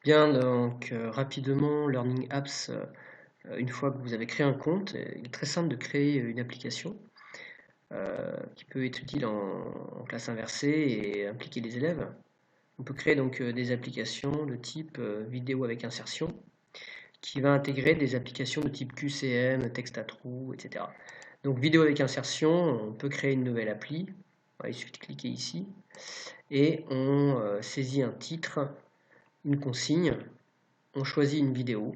Bien, donc rapidement, Learning Apps, une fois que vous avez créé un compte, il est très simple de créer une application qui peut être utile en classe inversée et impliquer les élèves. On peut créer donc des applications de type vidéo avec insertion qui va intégrer des applications de type QCM, texte à trous, etc. Donc vidéo avec insertion, on peut créer une nouvelle appli. Voilà, il suffit de cliquer ici et on saisit un titre, une consigne, on choisit une vidéo.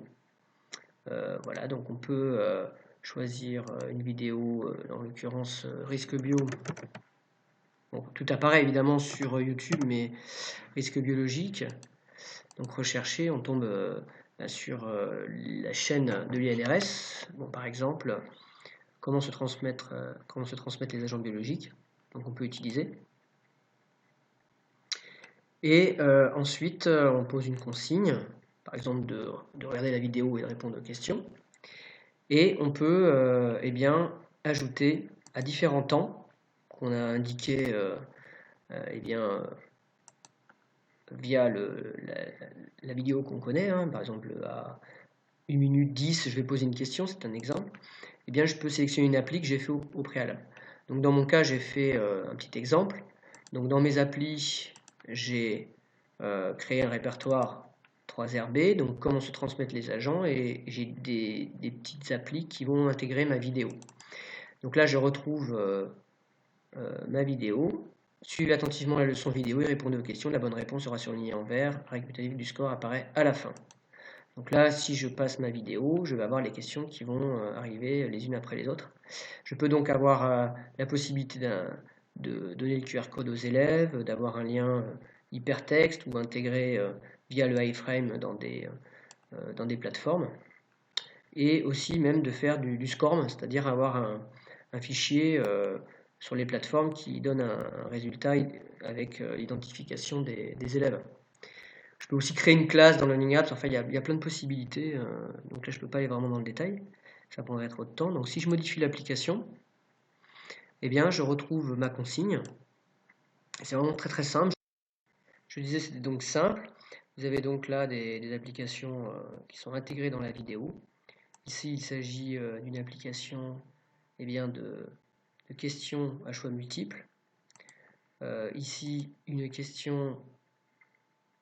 Voilà, donc on peut choisir une vidéo, en l'occurrence risque bio. Bon, tout apparaît évidemment sur YouTube, mais risque biologique. Donc rechercher, on tombe sur la chaîne de l'INRS. Bon, par exemple, comment se transmettre les agents biologiques. Donc on peut utiliser. Et ensuite, on pose une consigne, par exemple de regarder la vidéo et de répondre aux questions. Et on peut eh bien, ajouter à différents temps qu'on a indiqué eh bien, via la vidéo qu'on connaît, hein, par exemple à 1 minute 10, je vais poser une question, c'est un exemple, eh bien, je peux sélectionner une appli que j'ai fait au préalable. Donc dans mon cas, j'ai fait un petit exemple. Donc dans mes applis, j'ai créé un répertoire 3RB, donc comment se transmettent les agents, et j'ai des petites applis qui vont intégrer ma vidéo. Donc là, je retrouve ma vidéo. Suivez attentivement la leçon vidéo et répondez aux questions. La bonne réponse sera surlignée en vert. Récapitulatif du score apparaît à la fin. Donc là, si je passe ma vidéo, je vais avoir les questions qui vont arriver les unes après les autres. Je peux donc avoir la possibilité de donner le QR code aux élèves, d'avoir un lien hypertexte ou intégré via le iframe dans des plateformes. Et aussi même de faire du SCORM, c'est-à-dire avoir un fichier sur les plateformes qui donne un résultat avec l'identification des élèves. Je peux aussi créer une classe dans Learning Apps. Enfin, il y a plein de possibilités. Donc là, je ne peux pas aller vraiment dans le détail. Ça prendrait trop de temps. Donc si je modifie l'application, eh bien, je retrouve ma consigne. C'est vraiment très très simple. Je disais, c'était donc simple. Vous avez donc là des applications qui sont intégrées dans la vidéo. Ici, il s'agit d'une application eh bien, de questions à choix multiples. Ici, une question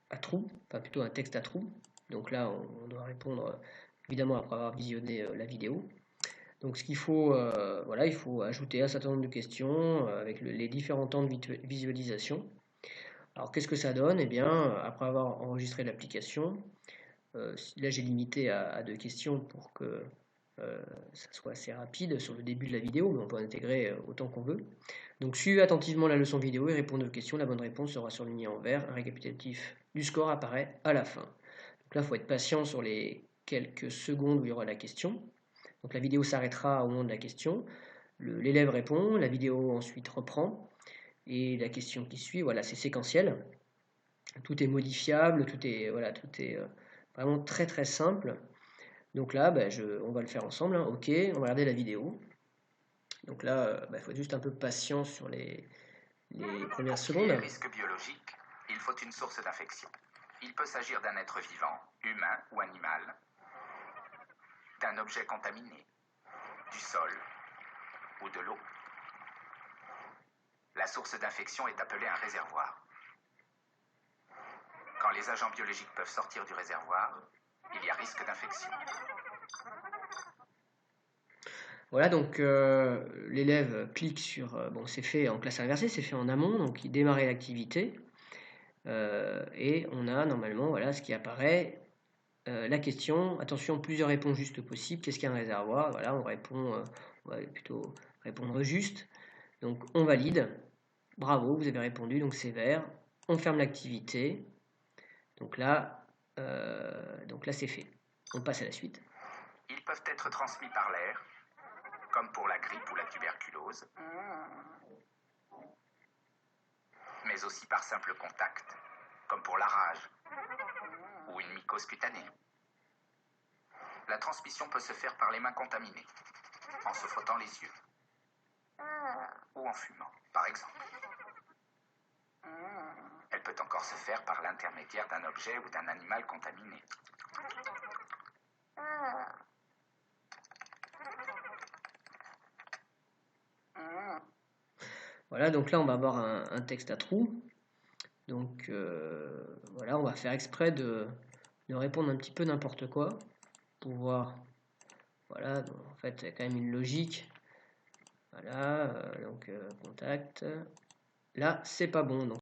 à trous, enfin plutôt un texte à trous. Donc là, on doit répondre évidemment après avoir visionné la vidéo. Donc ce qu'il faut, voilà, il faut ajouter un certain nombre de questions avec les différents temps de visualisation. Alors qu'est-ce que ça donne? Eh bien, après avoir enregistré l'application, là j'ai limité à 2 questions pour que ça soit assez rapide sur le début de la vidéo, mais on peut en intégrer autant qu'on veut. Donc suivez attentivement la leçon vidéo et répondez aux questions. La bonne réponse sera surlignée en vert. Un récapitulatif du score apparaît à la fin. Donc là, il faut être patient sur les quelques secondes où il y aura la question. Donc la vidéo s'arrêtera au moment de la question. L'élève répond, la vidéo ensuite reprend. Et la question qui suit, voilà, c'est séquentiel. Tout est modifiable, voilà, tout est vraiment très très simple. Donc là, on va le faire ensemble, hein. Ok, on va regarder la vidéo. Donc là, il faut être juste un peu patient sur les premières secondes. Pour risque biologique, il faut une source d'infection. Il peut s'agir d'un être vivant, humain ou animal, d'un objet contaminé, du sol ou de l'eau. La source d'infection est appelée un réservoir. Quand les agents biologiques peuvent sortir du réservoir, il y a risque d'infection. Voilà, donc l'élève clique sur, bon, c'est fait en classe inversée, c'est fait en amont, donc il démarre l'activité, et on a normalement, voilà, ce qui apparaît, la question, attention, plusieurs réponses justes possibles, qu'est-ce qu'un réservoir? Voilà, on va plutôt répondre juste, donc on valide, bravo, vous avez répondu, donc c'est vert, on ferme l'activité, donc là c'est fait, on passe à la suite. Ils peuvent être transmis par l'air, comme pour la grippe ou la tuberculose, mais aussi par simple contact, comme pour la rage ou une mycose cutanée. La transmission peut se faire par les mains contaminées, en se frottant les yeux, ou en fumant, par exemple. Elle peut peut encore se faire par l'intermédiaire d'un objet ou d'un animal contaminé. Voilà, donc là on va avoir un texte à trous. Donc voilà, on va faire exprès de répondre un petit peu n'importe quoi pour voir. Voilà, donc, en fait, il y a quand même une logique. Voilà, donc contact. Là, c'est pas bon. Donc